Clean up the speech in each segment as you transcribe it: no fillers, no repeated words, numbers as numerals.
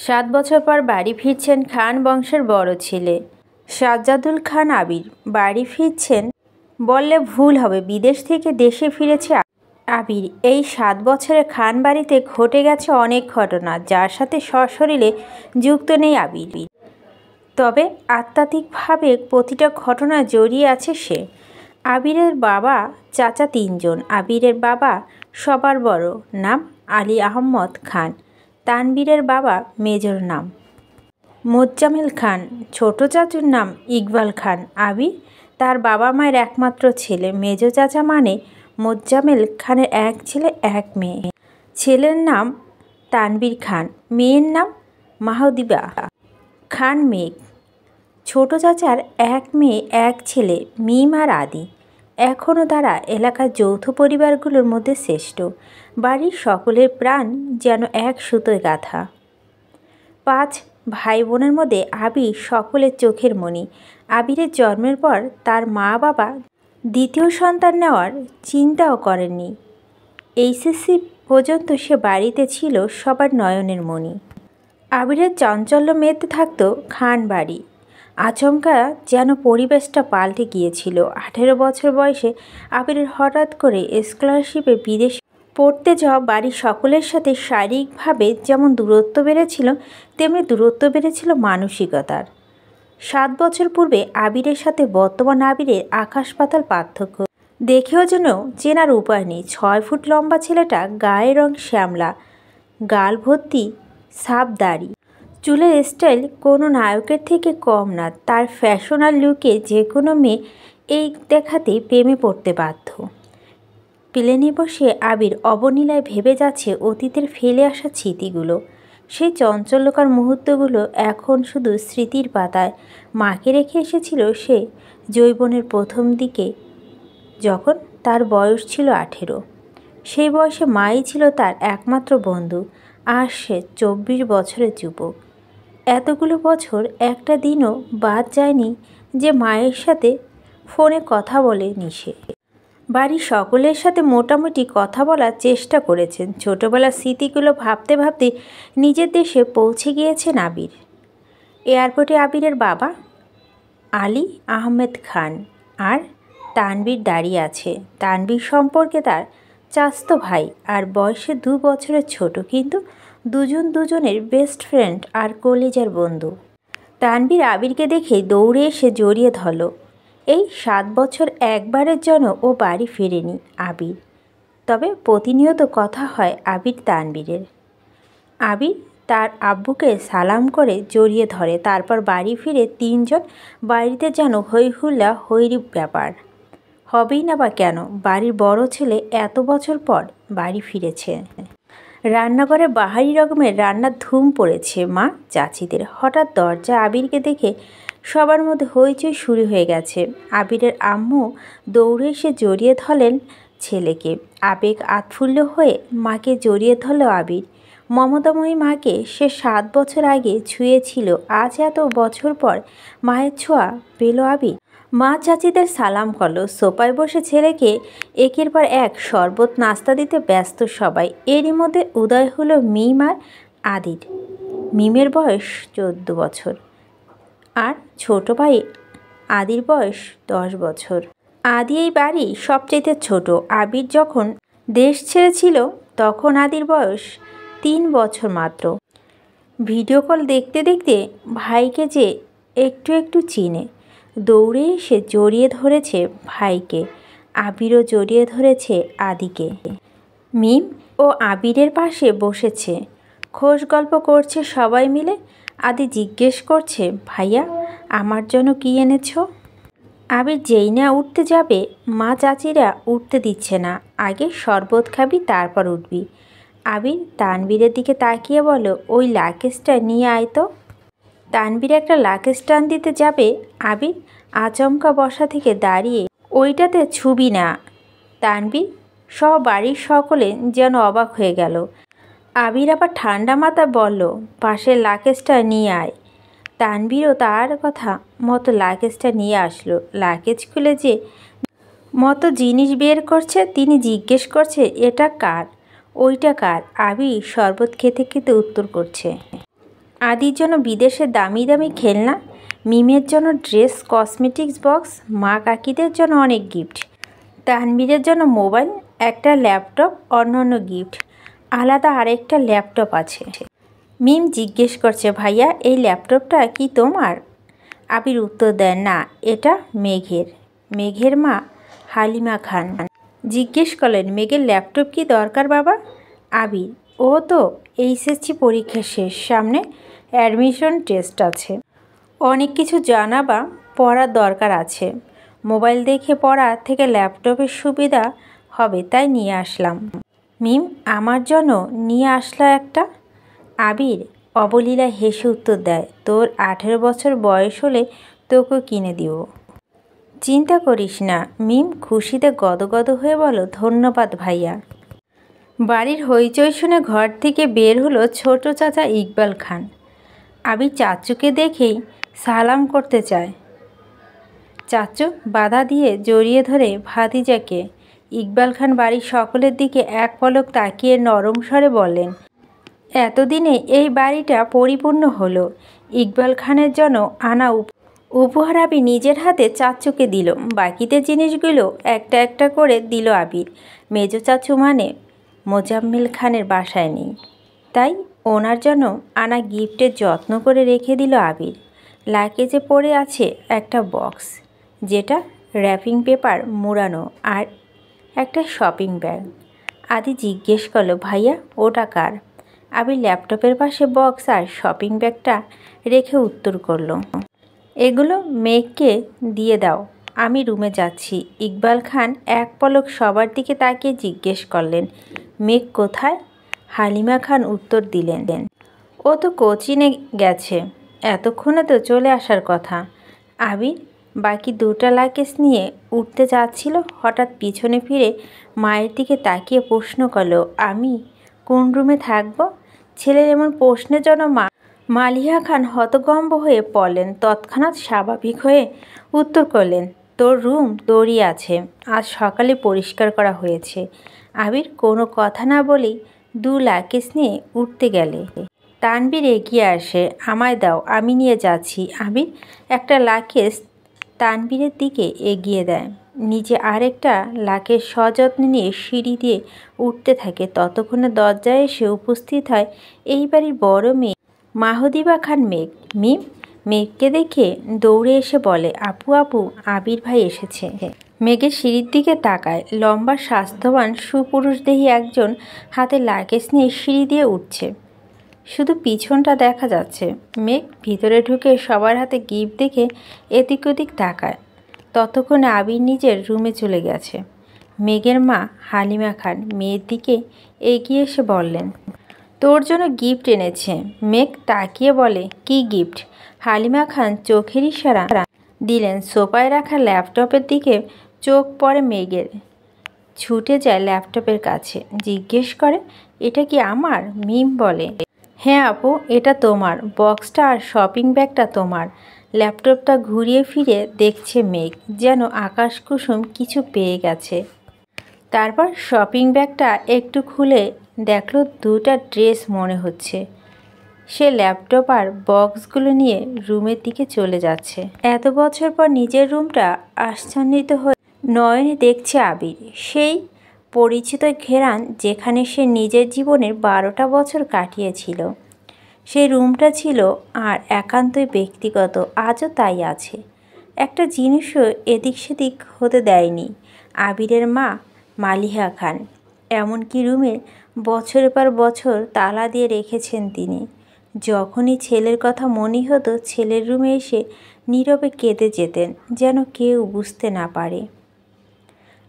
7 বছর পর বাড়ি ফিরছেন খান বংশের বড় ছেলে সাজ্জাদুল খান আবির। বাড়ি ফিরছেন বললে ভুল হবে, বিদেশ থেকে দেশে ফিরেছে আবির। এই 7 বছরে খান বাড়িতে ঘটে গেছে অনেক ঘটনা, যার সাথে সশরীরে যুক্ত নেই আবির, তবে আধ্যাত্মিকভাবে প্রতিটা ঘটনা জড়িয়ে আছে সে। আবিরের বাবা চাচা 3 জন। আবিরের বাবা সবার বড়, নাম আলী আহমদ খান। তানবীরের বাবা মেজর, নাম মোজাম্মেল খান। ছোট চাচুর নাম ইকবাল খান। আবির তার বাবা মায়ের একমাত্র ছেলে। মেজর চাচা মানে মোজাম্মেল খানের এক ছেলে এক মেয়ে। ছেলের নাম তানবীর খান, মেয়ের নাম মাহদিবা খান মেঘ। ছোট চাচার এক মেয়ে এক ছেলে, মিম আর আদি। এখনও তারা এলাকার যৌথ পরিবারগুলোর মধ্যে শ্রেষ্ঠ। বাড়ির সকলের প্রাণ যেন এক সুতোয় গাঁথা। 5 ভাই বোনের মধ্যে আবির সকলের চোখের মণি। আবিরের জন্মের পর তার মা বাবা দ্বিতীয় সন্তান নেওয়ার চিন্তাও করেননি। এইচএসসি পর্যন্ত সে বাড়িতে ছিল সবার নয়নের মণি। আবিরের চাঞ্চল্য মেতে থাকত খান বাড়ি। আচমকা যেন পরিবেশটা পাল্টে গিয়েছিল। 18 বছর বয়সে আবিরের হঠাৎ করে স্কলারশিপে বিদেশে পড়তে যাওয়া বাড়ির সকলের সাথে শারীরিকভাবে যেমন দূরত্ব বেড়েছিল, তেমনি দূরত্ব বেড়েছিল মানসিকতার। 7 বছর পূর্বে আবিরের সাথে বর্তমান আবিরের আকাশ পাতাল পার্থক্য। দেখেও যেন চেনার উপায় নেই। 6 ফুট লম্বা ছেলেটা, গায়ের রং শ্যামলা, গাল ভর্তি সাপ দাড়ি, চুলের স্টাইল কোনো নায়কের থেকে কম না। তার ফ্যাশন আর লুকে যে কোনো মেয়ে এই দেখাতেই প্রেমে পড়তে বাধ্য। প্লেনে বসে আবির অবলীলায় ভেবে যাচ্ছে অতীতের ফেলে আসা স্মৃতিগুলো। সেই চঞ্চলকার মুহূর্তগুলো এখন শুধু স্মৃতির পাতায়। মাকে রেখে এসেছিল সে যৌবনের প্রথম দিকে, যখন তার বয়স ছিল 18। সেই বয়সে মাই ছিল তার একমাত্র বন্ধু, আর সে 24 বছরের যুবক। এতগুলো বছর একটা দিনও বাদ যায়নি যে মায়ের সাথে ফোনে কথা বলেনি সে। বাড়ির সকলের সাথে মোটামুটি কথা বলার চেষ্টা করেছেন। ছোটবেলার স্মৃতিগুলো ভাবতে ভাবতে নিজের দেশে পৌঁছে গিয়েছেন আবির। এয়ারপোর্টে আবিরের বাবা আলী আহমেদ খান আর তানবীর দাঁড়িয়ে আছে। তানবীর সম্পর্কে তার চাচাতো ভাই আর বয়সে 2 বছরের ছোট, কিন্তু দুজনের বেস্ট ফ্রেন্ড আর কলেজের বন্ধু। তানবীর আবিরকে দেখে দৌড়ে এসে জড়িয়ে ধরল। এই 7 বছর একবারের জন্য ও বাড়ি ফেরেনি আবির, তবে প্রতিনিয়ত কথা হয় আবির তানবীরের। আবির তার আব্বুকে সালাম করে জড়িয়ে ধরে। তারপর বাড়ি ফিরে 3 জন। বাড়িতে যেন হইহুল্লা হৈরি ব্যাপার। হবেই না বা কেন, বাড়ির বড় ছেলে এত বছর পর বাড়ি ফিরেছে। রান্নাঘরে বাহারি রকমের রান্নার ধুম পড়েছে মা চাচিদের। হঠাৎ দরজা আবিরকে দেখে সবার মধ্যে হইচই শুরু হয়ে গেছে। আবিরের আম্মু দৌড়ে এসে জড়িয়ে ধরলেন ছেলেকে। আবেগ আতফুল্ল হয়ে মাকে জড়িয়ে ধরল আবির। মমতাময়ী মাকে সে 7 বছর আগে ছুঁয়েছিল। আজ এত বছর পর মায়ের ছোঁয়া পেল আবির। মা চাচিদের সালাম করল। সোফায় বসে ছেলেকে একের পর এক শরবত নাস্তা দিতে ব্যস্ত সবাই। এরই মধ্যে উদয় হলো মিম আর আদির। মিমের বয়স 14 বছর আর ছোট ভাই আদির বয়স 10 বছর। আদি এই বাড়ির সবচেয়ে ছোট। আবির যখন দেশ ছেড়েছিল তখন আদির বয়স 3 বছর মাত্র। ভিডিও কল দেখতে দেখতে ভাইকে যে একটু একটু চিনে, দৌড়ে এসে জড়িয়ে ধরেছে ভাইকে। আবিরও জড়িয়ে ধরেছে আদিকে। মিম ও আবিরের পাশে বসেছে, খোশ গল্প করছে সবাই মিলে। আদি জিজ্ঞেস করছে, ভাইয়া আমার জন্য কী এনেছো? আবির যেই না উঠতে যাবে, মা চাচিরা উঠতে দিচ্ছে না। আগে শরবত খাবি, তারপর উঠবি। আবির তানবীরের দিকে তাকিয়ে বলল, ওই লাকেজটা নিয়ে আয় তো। তানবীর একটা লাকেজ টান দিতে যাবে, আবির আচমকা বসা থেকে দাঁড়িয়ে, ওইটাতে ছুবি না। তানবীর সহ বাড়ির সকলে যেন অবাক হয়ে গেল। আবির আবার ঠান্ডা মাথায় বলল, পাশের লাকেজটা নিয়ে আয়। তানবীরও তার কথা মতো লাকেজটা নিয়ে আসলো। লাকেজ খুলে যে মতো জিনিস বের করছে, তিনি জিজ্ঞেস করছে, এটা কার? ওইটা কার? আবির শরবত খেতে খেতে উত্তর করছে, আদির জন্য বিদেশের দামি দামি খেলনা, মিমের জন্য ড্রেস, কসমেটিক্স বক্স, মা কাকিদের জন্য অনেক গিফট, তানবীরের জন্য মোবাইল, একটা ল্যাপটপ, অন্য গিফট, আলাদা আরেকটা ল্যাপটপ আছে। মিম জিজ্ঞেস করছে, ভাইয়া এই ল্যাপটপটা কি তোমার? আবির উত্তর দেয়, না, এটা মেঘের। মেঘের মা হালিমা খান জিজ্ঞেস করলেন, মেঘের ল্যাপটপ কি দরকার বাবা? আবির, ও তো এইচএসসি পরীক্ষা শেষ, সামনে অ্যাডমিশন টেস্ট আছে, অনেক কিছু জানা বা পড়ার দরকার আছে। মোবাইল দেখে পড়ার থেকে ল্যাপটপের সুবিধা হবে, তাই নিয়ে আসলাম। মিম, আমার জন্য নিয়ে আসলা একটা? আবির অবলীলায় হেসে উত্তর দেয়, তোর 18 বছর বয়স হলে তোকেও কিনে দিব। চিন্তা করিস না। মিম খুশিতে গদগদ হয়ে বলো, ধন্যবাদ ভাইয়া। বাড়ির হইচই শুনে ঘর থেকে বের হলো ছোট চাচা ইকবাল খান। আবির চাচুকে দেখেই সালাম করতে চায়। চাচু বাধা দিয়ে জড়িয়ে ধরে ভাতিজাকে। ইকবাল খান বাড়ির সকলের দিকে এক পলক তাকিয়ে নরম স্বরে বললেন, এতদিনে এই বাড়িটা পরিপূর্ণ হলো। ইকবাল খানের জন্য আনা উপহার আবির নিজের হাতে চাচুকে দিল। বাকিতে জিনিসগুলো একটা একটা করে দিল আবির। মেজো চাচু মানে মোজাম্মেল খানের বাসায় নেই, তাই ওনার জন্য আনা গিফটের যত্ন করে রেখে দিল আবির। লাগেজে পড়ে আছে একটা বক্স, যেটা র্যাপিং পেপার মুড়ানো, আর একটা শপিং ব্যাগ। আদি জিজ্ঞেস করলো, ভাইয়া ওটা কার? আবির ল্যাপটপের পাশে বক্স আর শপিং ব্যাগটা রেখে উত্তর করলো, এগুলো মেঘকে দিয়ে দাও, আমি রুমে যাচ্ছি। ইকবাল খান এক পলক সবার দিকে তাকিয়ে জিজ্ঞেস করলেন, মেঘ কোথায়? হালিমা খান উত্তর দিলেন, ও তো কোচিনে গেছে, এতক্ষণে তো চলে আসার কথা। আবির বাকি দুটা লাগেজ নিয়ে উঠতে যাচ্ছিল, হঠাৎ পিছনে ফিরে মায়ের দিকে তাকিয়ে প্রশ্ন করলো, আমি কোন রুমে থাকবো? ছেলের এমন প্রশ্নের জন্য মালিহা খান হতভম্ব হয়ে পড়লেন। তৎক্ষণাৎ স্বাভাবিক হয়ে উত্তর করলেন, তোর রুম তোরই আছে, আজ সকালে পরিষ্কার করা হয়েছে। আবির কোনো কথা না বলেই দু লাগেজ নিয়ে উঠতে গেলে তানবীর এগিয়ে আসে, আমায় দাও, আমি নিয়ে যাচ্ছি। আবির একটা লাগেজ তানবীরের দিকে এগিয়ে দেয়, নিজে আরেকটা লাগেজ সযত্নে নিয়ে সিঁড়ি দিয়ে উঠতে থাকে। ততক্ষণে দরজায় এসে উপস্থিত হয় এই বাড়ির বড় মেয়ে মাহদিবা খান মেঘ। মিম মেঘকে দেখে দৌড়ে এসে বলে, আপু আপু, আবির ভাই এসেছে। মেঘের সিঁড়ির দিকে তাকায়, লম্বা স্বাস্থ্যবান সুপুরুষদেহী একজন হাতে লাগেজ নিয়ে সিঁড়ি দিয়ে উঠছে, শুধু পিছনটা দেখা যাচ্ছে। মেঘ ভিতরে ঢুকে সবার হাতে গিফট দেখে এদিক ওদিক তাকায়। ততক্ষণে আবির নিজের রুমে চলে গেছে। মেঘের মা হালিমা খান মেয়ের দিকে এগিয়ে এসে বললেন, তোর জন্য গিফট এনেছে। মেঘ তাকিয়ে বলে, কি গিফট? হালিমা খান চোখের ইশারা দিলেন সোফায় রাখা ল্যাপটপের দিকে। চোখ পড়ে মেঘের, ছুটে যায় ল্যাপটপের কাছে, জিজ্ঞেস করে, এটা কি আমার? মিম বলে, হ্যাঁ আপু, এটা তোমার। বক্সটা আর শপিং ব্যাগটা তোমার। ল্যাপটপটা ঘুরিয়ে ফিরে দেখছে মেঘ, যেন আকাশ কুসুম কিছু পেয়ে গেছে। তারপর শপিং ব্যাগটা একটু খুলে দেখলো দুটা ড্রেস মনে হচ্ছে। সে ল্যাপটপ আর বক্সগুলো নিয়ে রুমের দিকে চলে যাচ্ছে। এত বছর পর নিজের রুমটা আশ্চর্যিত হয়ে নয়নে দেখছে আবির, সেই পরিচিত ঘেরান যেখানে সে নিজের জীবনের 12টা বছর কাটিয়েছিল। সেই রুমটা ছিল আর একান্তই ব্যক্তিগত, আজও তাই আছে। একটা জিনিসও এদিক সেদিক হতে দেয়নি আবিরের মা মালিহা খান। এমনকি রুমে বছরের পর বছর তালা দিয়ে রেখেছেন তিনি। যখনই ছেলের কথা মনে হতো, ছেলের রুমে এসে নীরবে কেঁদে যেতেন, যেন কেউ বুঝতে না পারে।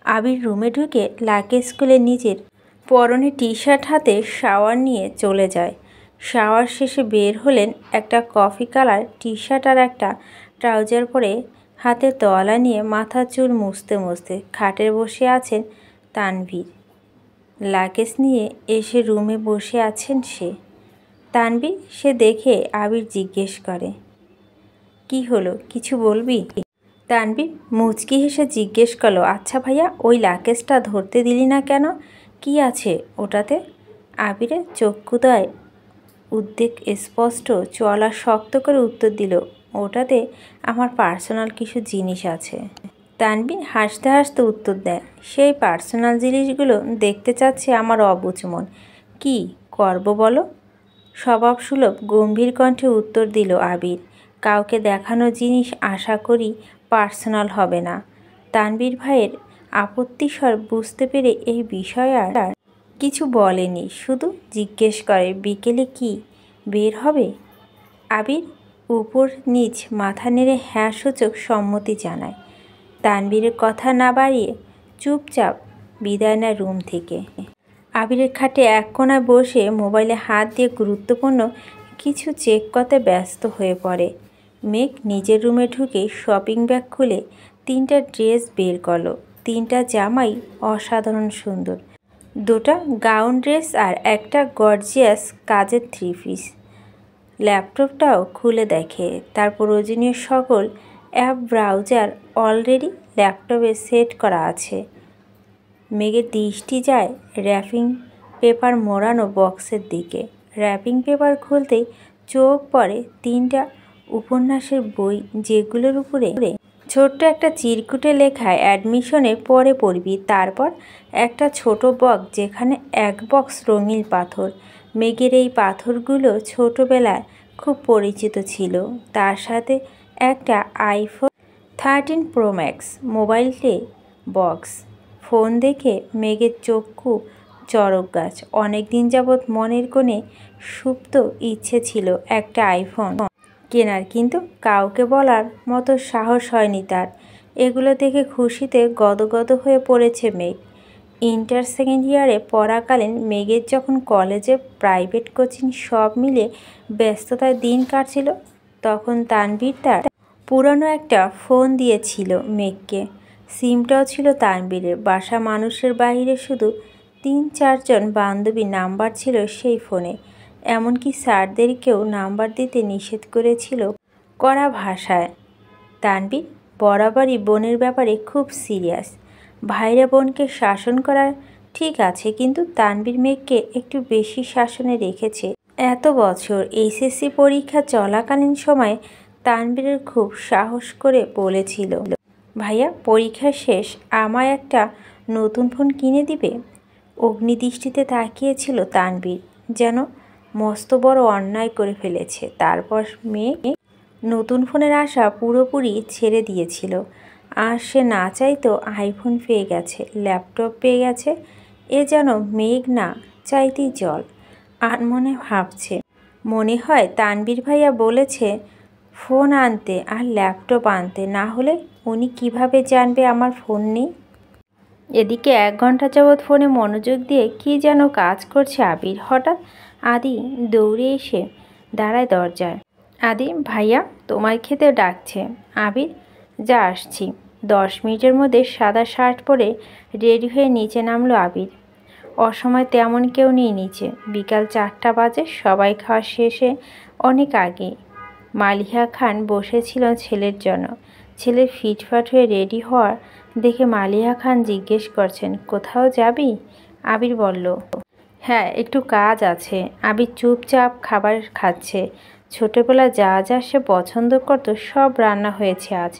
আবির রুমে ঢুকে লাগেজ খুলে নিজের পরনে টি শার্ট হাতে শাওয়ার নিয়ে চলে যায়। শাওয়ার শেষে বের হলেন একটা কফি কালার টি শার্ট আর একটা ট্রাউজার পরে, হাতে তোয়ালা নিয়ে মাথার চুল মুছতে মুছতে খাটে বসে আছেন তানভীর। লাগেজ নিয়ে এসে রুমে বসে আছেন সে। তানভীর সে দেখে আবির জিজ্ঞেস করে, কি হলো, কিছু বলবি? তানভীর মুচকি হেসে জিজ্ঞেস করলো, আচ্ছা ভাইয়া, ওই লাগেজটা ধরতে দিলি না কেন? কি আছে ওটাতে? আবিরের চক্ষুদয় উদ্বেগ স্পষ্ট। চলা শক্ত করে উত্তর দিল, ওটাতে আমার পার্সোনাল কিছু জিনিস আছে। তানভীর হাসতে হাসতে উত্তর দেয়, সেই পার্সোনাল জিনিসগুলো দেখতে চাচ্ছে আমার অবুঝ মন। কী করব বলো? স্বভাবসুলভ গম্ভীর কণ্ঠে উত্তর দিল আবির, কাউকে দেখানো জিনিস আশা করি পার্সোনাল হবে না। তানভীর ভাইয়ের আপত্তিস্বর বুঝতে পেরে এই বিষয়ে আর কিছু বলেনি, শুধু জিজ্ঞেস করে, বিকেলে কি বের হবে? আবির উপর নিচ মাথা নেড়ে হ্যাঁ সূচক সম্মতি জানায়। তানভীরের কথা না বাড়িয়ে চুপচাপ বিদায় নেয় রুম থেকে। আবিরের খাটে এক কোণায় বসে মোবাইলে হাত দিয়ে গুরুত্বপূর্ণ কিছু চেক করতে ব্যস্ত হয়ে পড়ে। মেঘ নিজের রুমে ঢুকে শপিং ব্যাগ খুলে 3টা ড্রেস বের করলো। 3টা জামাই অসাধারণ সুন্দর, 2টা গাউন ড্রেস আর একটা গর্জিয়াস কাজের 3 পিস। ল্যাপটপটাও খুলে দেখে, তার প্রয়োজনীয় সকল অ্যাপ ব্রাউজার অলরেডি ল্যাপটপে সেট করা আছে। মেঘের দৃষ্টি যায় র্যাপিং পেপার মোড়ানো বক্সের দিকে। র্যাপিং পেপার খুলতেই চোখ পড়ে 3টা উপন্যাসের বই, যেগুলোর উপরে ছোট্ট একটা চিরকুটে লেখা, অ্যাডমিশনে পরে পড়বি। তারপর একটা ছোট বক্স, যেখানে এক বক্স রঙিন পাথর। মেঘের এই পাথরগুলো ছোটবেলায় খুব পরিচিত ছিল। তার সাথে একটা আইফোন 13 প্রো ম্যাক্স মোবাইলটে বক্স। ফোন দেখে মেঘের চক্ষু চড়ক গাছ। অনেক দিন যাবৎ মনের কোণে সুপ্ত ইচ্ছে ছিল একটা আইফোন কেনার, কিন্তু কাউকে বলার মতো সাহস হয়নি তার। এগুলো দেখে খুশিতে গদগদ হয়ে পড়েছে মেঘ। ইন্টার সেকেন্ড ইয়ারে পড়াকালীন মেঘের যখন কলেজে, প্রাইভেট কোচিং সব মিলে ব্যস্ততায় দিন কাটছিল, তখন তানভীর তার পুরনো একটা ফোন দিয়েছিল মেঘকে। সিমটাও ছিল তানভীরের। বাসা মানুষের বাইরে শুধু 3-4 জন বান্ধবীর নাম্বার ছিল সেই ফোনে। এমনকি স্যারদেরকেও নাম্বার দিতে নিষেধ করেছিল কড়া ভাষায়। তানভীর বরাবরই বোনের ব্যাপারে খুব সিরিয়াস। ভাইরা বোনকে শাসন করা ঠিক আছে, কিন্তু তানভীর মেঘকে একটু বেশি শাসনে রেখেছে। এত বছর এইচএসসি পরীক্ষা চলাকালীন সময়ে তানভীরের খুব সাহস করে বলেছিল, ভাইয়া পরীক্ষা শেষ, আমায় একটা নতুন ফোন কিনে দিবে? অগ্নিদৃষ্টিতে তাকিয়েছিল তানভীর, যেন মস্ত বড় অন্যায় করে ফেলেছে। তারপর মেঘ নতুন ফোনের আশা পুরোপুরি ছেড়ে দিয়েছিল। আর সে না চাইতো আইফোন পেয়ে গেছে, ল্যাপটপ পেয়ে গেছে। এ যেন মেঘ না চাইতেই জল। আর মনে ভাবছে, মনে হয় তানভীর ভাইয়া বলেছে ফোন আনতে আর ল্যাপটপ আনতে, না হলে উনি কিভাবে জানবে আমার ফোন নেই। এদিকে 1 ঘন্টা যাবৎ ফোনে মনোযোগ দিয়ে কী যেন কাজ করছে আবির। হঠাৎ আদি দৌড়ে এসে দাঁড়ায় দরজায়। আদি, ভাইয়া তোমায় খেতে ডাকছে। আবির, যা আসছি। 10 মিনিটের মধ্যে সাদা শার্ট পরে রেডি হয়ে নিচে নামলো আবির। অসময় তেমন কেউ নেই নিচে। বিকাল 4টা বাজে। সবাই খাওয়া শেষে অনেক আগে। মালিহা খান বসেছিল ছেলের জন্য। ছেলে ফিটফাট হয়ে রেডি হওয়ার দেখে মালিহা খান জিজ্ঞেস করছেন, কোথাও যাবি? আবির বলল, হ্যাঁ একটু কাজ আছে। আবির চুপচাপ খাবার খাচ্ছে। ছোটবেলা যা যা সে পছন্দ করত সব রান্না হয়েছে আজ।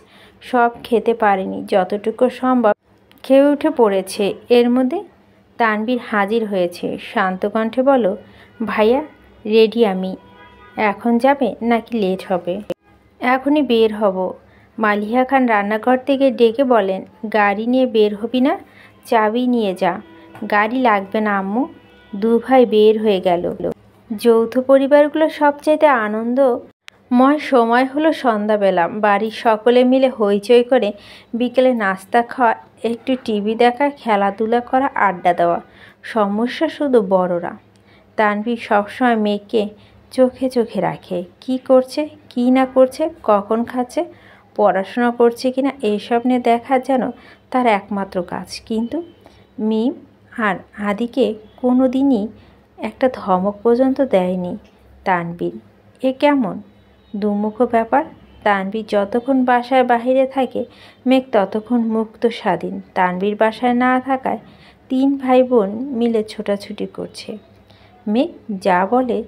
সব খেতে পারেনি, যতটুকু সম্ভব খেয়ে উঠে পড়েছে। এর মধ্যে তানভীর হাজির হয়েছে। শান্ত কণ্ঠে বলল, ভাইয়া রেডি আমি। এখন যাবে নাকি লেট হবে? এখনই বের হব। মালিহা খান রান্নাঘর থেকে ডেকে বলেন, গাড়ি নিয়ে বের হবি না? চাবি নিয়ে যা। গাড়ি লাগবে না আম্মু। 2 ভাই বের হয়ে গেল। যৌথ পরিবারগুলো সবচাইতে আনন্দময় সময় হলো সন্ধ্যাবেলা। বাড়ির সকলে মিলে হইচই করে বিকেলে নাস্তা খাওয়া, একটু টিভি দেখা, খেলাধুলা করা, আড্ডা দেওয়া। সমস্যা শুধু বড়রা। তানভীর সবসময় মেয়েকে চোখে চোখে রাখে। কি করছে, কি না করছে, কখন খাচ্ছে, পড়াশোনা করছে কিনা, এইসব নিয়ে দেখা যেন তার একমাত্র কাজ। কিন্তু মিম আর আদিকে কোনো দিনই একটা ধমক পর্যন্ত দেয়নি তানভীর। এ কেমন দুমুখো ব্যাপার? তানভীর যতক্ষণ বাসায় বাহিরে থাকে, মেঘ ততক্ষণ মুক্ত স্বাধীন। তানভীর বাসায় না থাকায় 3 ভাই বোন মিলে ছোটাছুটি করছে। মেঘ যা বলে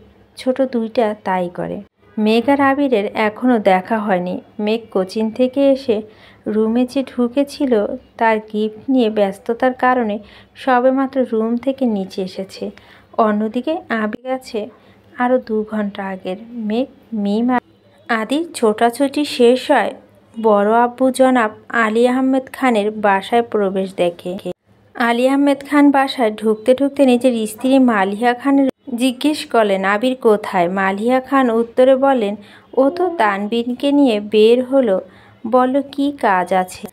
ছোট দুইটা তাই করে। মেঘ আর আবিরের এখনও দেখা হয়নি। মেঘ কোচিং থেকে এসে রুমে যে ঢুকেছিল তার গিফট নিয়ে ব্যস্ততার কারণে সবেমাত্র রুম থেকে নিচে এসেছে। অন্যদিকে আবির গেছে আরও 2 ঘন্টা আগের। মেঘ, মিম আর আদির ছোটাছুটি শেষ হয় বড় আব্বু জনাব আলী আহমেদ খানের বাসায় প্রবেশ দেখে। আলী আহমেদ খান বাসায় ঢুকতে ঢুকতে নিজের স্ত্রী মালিহা খানের জিজ্ঞেস করলেন, আবির কোথায়? মালিহা খান উত্তরে বললেন, ও তো তানবীরকে নিয়ে বের হলো, বলো কি কাজ আছে?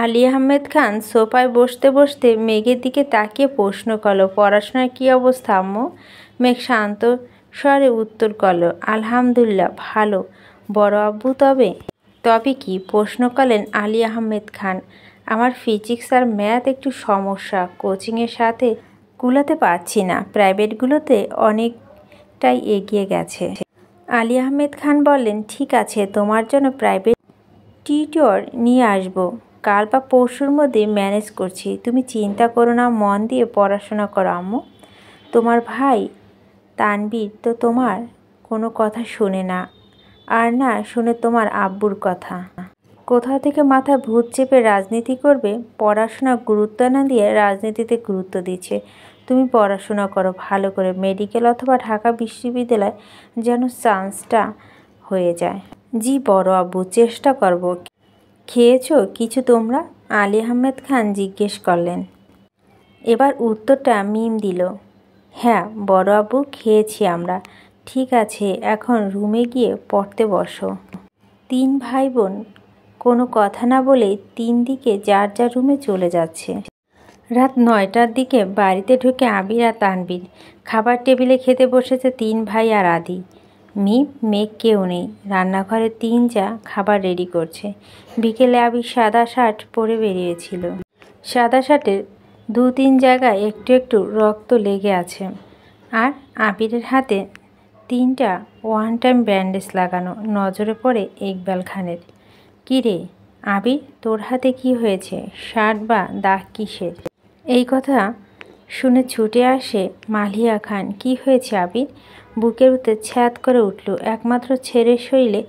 আলী আহমেদ খান সোফায় বসতে বসতে মেঘের দিকে তাকিয়ে প্রশ্ন করল, পড়াশোনার কী অবস্থা আম্মু? মেঘ শান্ত স্বরে উত্তর করল, আলহামদুলিল্লাহ ভালো বড় আব্বু। তবে কি? প্রশ্ন করলেন আলী আহমেদ খান। আমার ফিজিক্স আর ম্যাথ একটু সমস্যা, কোচিংয়ের সাথে কুলাতে পারছি না, প্রাইভেটগুলোতে অনেকটাই এগিয়ে গেছে। আলী আহমেদ খান বললেন, ঠিক আছে, তোমার জন্য প্রাইভেট টিউটর নিয়ে আসবো, কাল বা পরশুর মধ্যে ম্যানেজ করছি, তুমি চিন্তা করো না, মন দিয়ে পড়াশোনা করো আম্মু। তোমার ভাই তানবীর তো তোমার কোনো কথা শোনে না, আর না শুনে তোমার আব্বুর কথা। কোথা থেকে মাথায় ভূত চেপে রাজনীতি করবে, পড়াশোনা গুরুত্ব না দিয়ে রাজনীতিতে গুরুত্ব দিচ্ছে। তুমি পড়াশোনা করো ভালো করে, মেডিকেল অথবা ঢাকা বিশ্ববিদ্যালয় যেন চান্সটা হয়ে যায়। জি বড় আব্বু, চেষ্টা করব। খেয়েছো কিছু তোমরা? আলী আহমেদ খান জিজ্ঞেস করলেন। এবার উত্তরটা মিম দিল, হ্যাঁ বড় আব্বু, খেয়েছি আমরা। ঠিক আছে, এখন রুমে গিয়ে পড়তে বসো। 3 ভাই বোন কোনো কথা না বলেই 3 দিকে যার যার রুমে চলে যাচ্ছে। রাত 9টার দিকে বাড়িতে ঢুকে আবির আর তানবীর। খাবার টেবিলে খেতে বসেছে 3 ভাই আর আদি। মিম, মেঘ কেউ নেই। রান্নাঘরে 3 যা খাবার রেডি করছে। বিকেলে আবির সাদা শার্ট পরে বেরিয়েছিল। সাদা শার্টের 2-3 জায়গায় একটু একটু রক্ত লেগে আছে, আর আবিরের হাতে 3টা ওয়ান টাইম ব্যান্ডেজ লাগানো। নজরে পড়ে ইকবাল খানের। কী রে আবির, তোর হাতে কি হয়েছে? শার্ট বা দাগ কিসের? এই কথা শুনে ছুটে আসে মালিহা খান। কি হয়েছে আবির? বুকের ভিতর ছ্যাদ করে উঠল। একমাত্র ছেলের শরীরে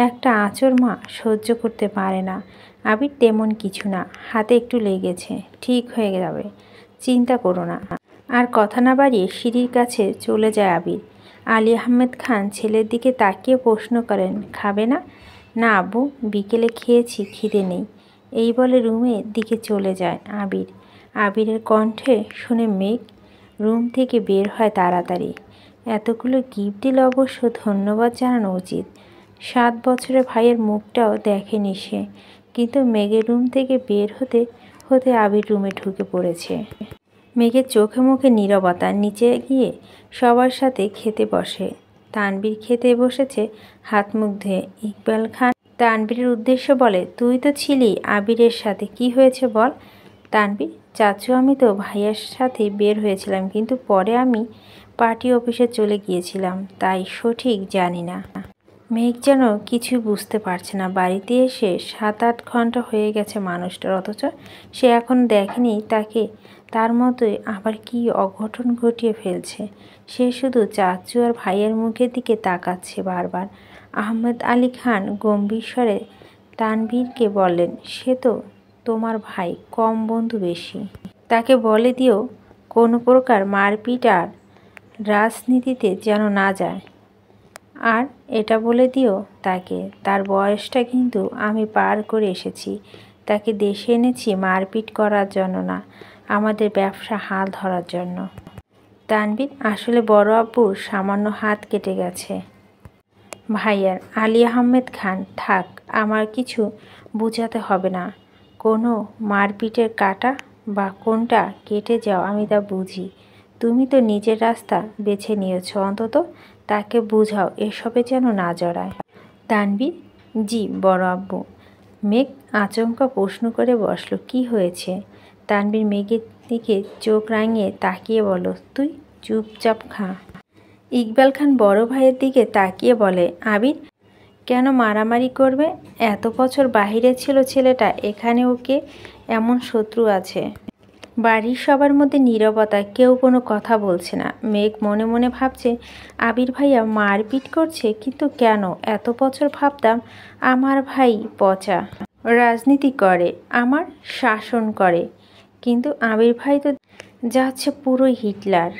একটা আঁচড় মা সহ্য করতে পারে না। আবির, তেমন কিছু না, হাতে একটু লেগেছে, ঠিক হয়ে যাবে, চিন্তা করো না। আর কথা না বাড়িয়ে সিঁড়ির কাছে চলে যায় আবির। আলী আহমেদ খান ছেলের দিকে তাকিয়ে প্রশ্ন করেন, খাবে না? না আব্বু, বিকেলে খেয়েছি, খিদে নেই, এই বলে রুমের দিকে চলে যায় আবির। আবিরের কণ্ঠে শুনে মেঘ রুম থেকে বের হয় তাড়াতাড়ি। এতগুলো গিফট দিলে অবশ্য ধন্যবাদ জানানো উচিত। 7 বছরের ভাইয়ের মুখটাও দেখেনি সে, কিন্তু মেঘের রুম থেকে বের হতে হতে আবির রুমে ঢুকে পড়েছে। মেঘের চোখে মুখে নীরবতা। নিচে গিয়ে সবার সাথে খেতে বসে। তানবীর খেতে বসেছে হাত মুখ ধুয়ে। ইকবাল খান তানবীরের উদ্দেশ্যে বলে, তুই তো ছিলি আবিরের সাথে, কি হয়েছে বল? তানবীর, চাচু, আমি তো ভাইয়ার সাথে বের হয়েছিলাম, কিন্তু পরে আমি পার্টি অফিসে চলে গিয়েছিলাম, তাই সঠিক জানি না। মেঘ যেন কিছুই বুঝতে পারছে না। বাড়িতে এসে 7-8 ঘন্টা হয়ে গেছে মানুষটার, অথচ সে এখন দেখেনি তাকে। তার মতোই আবার কি অঘটন ঘটিয়ে ফেলছে। সে শুধু চাচু আর ভাইয়ের মুখের দিকে তাকাচ্ছে বারবার। আহমেদ আলী খান গম্ভীর স্বরে তানভীরকে বললেন, সে তো তোমার ভাই, কম বন্ধু বেশি। তাকে বলে দিও কোনো প্রকার মারপিট আর রাজনীতিতে যেন না যায়। আর এটা বলে দিও তাকে, তার বয়সটা কিন্তু আমি পার করে এসেছি। তাকে দেশে এনেছি মারপিট করার জন্য না, আমাদের ব্যবসা হাল ধরার জন্য। তানবীর, আসলে বড় আব্বুর সামান্য হাত কেটে গেছে ভাইয়ার। আলী আহমেদ খান, থাক, আমার কিছু বোঝাতে হবে না। কোনো মারপিটের কাটা বা কোনটা কেটে যাও আমি তা বুঝি। তুমি তো নিজের রাস্তা বেছে নিয়েছ, অন্তত তাকে বুঝাও এসবে যেন না জড়ায়। তানবীর, জি বড় আব্বু। মেঘ আচমকা প্রশ্ন করে বসলো, কি হয়েছে? তানবীর মেঘের দিকে চোখ রাঙিয়ে তাকিয়ে বলল, তুই চুপচাপ খা। ইকবাল খান বড় ভাইয়ের দিকে তাকিয়ে বলে, আবির কেন মারামারি করবে? এত বছর বাহিরে ছিল ছেলেটা, এখানে ওকে এমন শত্রু আছে? বাড়ির সবার মধ্যে নীরবতা, কেউ কোনো কথা বলছে না। মেঘ মনে মনে ভাবছে আবির ভাইয়া মারপিট করছে, কিন্তু কেন? এত বছর ভাবতাম আমার ভাই পচা, রাজনীতি করে, আমার শাসন করে, কিন্তু আবির ভাই তো যাচ্ছে পুরোই হিটলার।